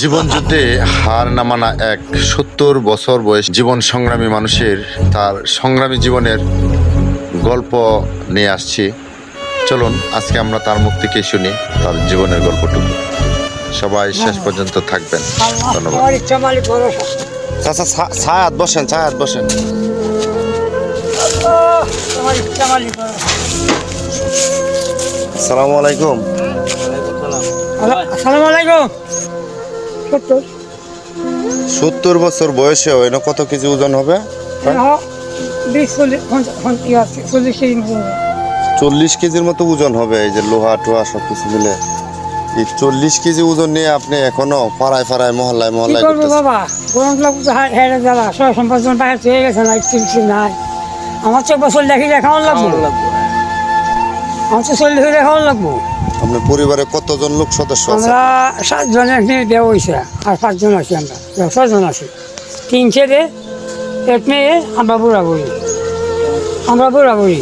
জীবন যুদ্ধে হার না মানা এক ৭০ বছর বয়স জীবন সংগ্রামী মানুষের তার সংগ্রামী জীবনের গল্প নিয়ে আসছি। চলুন আজকে আমরা তার মুখ থেকে শুনি তার জীবনের গল্পটুকু। সবাই শেষ পর্যন্ত থাকবেন। ধন্যবাদ। চাচা ছায়াত বসেন, ছায়াত বসেন। আসসালামু আলাইকুম। আসসালামু আলাইকুম। ৭০ বছর বয়সে এনে কত কেজি ওজন হবে? 40 কেজির মতো ওজন হবে। এই যে লোহা টোহা সবকিছু মিলে এই 40 কেজি ওজন নিয়ে আপনি এখনো পাড়ায় পাড়ায় মহল্লায় মহল্লায় বাবা গরম লাগছে হেরে জ্বালা সব সম্পাদন বাইরে হয়ে গেছে না কিছু নাই। আমার 4 বছর দেখি দেখাও লাগবো, আমার তো 40 হয়ে দেখাও লাগবো। আপনার পরিবারে কতজন লোক সদস্য আছে? আমরা 7 জনের নিয়ে দেওয়া হয়েছে আর 5 জন আছি। আমরা 6 জন আছি, 3 ছেলে 1 মেয়ে। আমরা বুড়া বুড়ি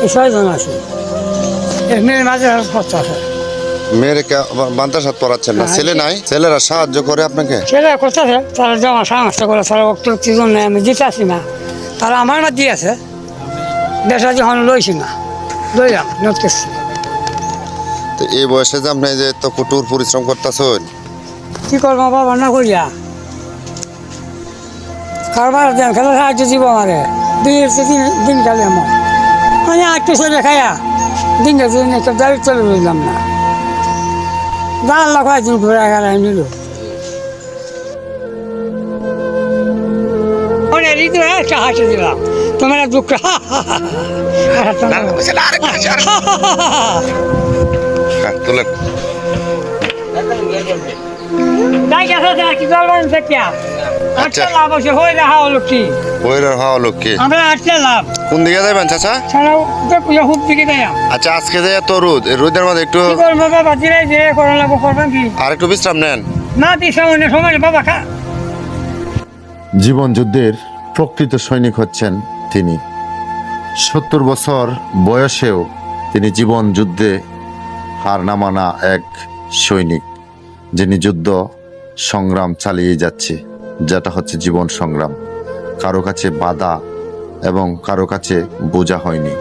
এই 6 জন আছি। 1 মেয়ের মাঝে আর খরচা আছে। মেয়ের বান্তার সাথ পড়াচ্ছেন না? ছেলে নাই? ছেলেরা সাহায্য করে আপনাকে? ছেলে করতেছে, তারা জমা সাহায্য করে, তারা অক্টোজন নেই, আমি দিতে আসি না। তারা আমার না দিয়ে আছে, দেশা যখন লইছি না লইলাম নোট করছি। তো এই বয়সে যে আপনি যে তো কঠোর পরিশ্রম করতেছেন, কি করবো বাবা না করিয়া কারবার দেন খেলা সাহায্য দিব আমারে 2-3 খালি আমার মানে 8 ছেলে খাইয়া দিন একটা দাবি চলে রইলাম না। জানাল্লা কয়েকদিন ঘুরে গেলে নিল সাহায্য দিলাম তোমার দুঃখ তোলেন। কোন দিকে যাবেন চাচা? আচ্ছা, আজকে যে এত রোদ, রোদের মধ্যে একটু আর একটু বিশ্রাম নেন। জীবন যুদ্ধের প্রকৃত সৈনিক হচ্ছেন তিনি। ৭০ বছর বয়সেও তিনি জীবন যুদ্ধে হার না মানা এক সৈনিক, যিনি যুদ্ধ সংগ্রাম চালিয়ে যাচ্ছে, যেটা হচ্ছে জীবন সংগ্রাম। কারো কাছে বাধা এবং কারো কাছে বোঝা হয়নি।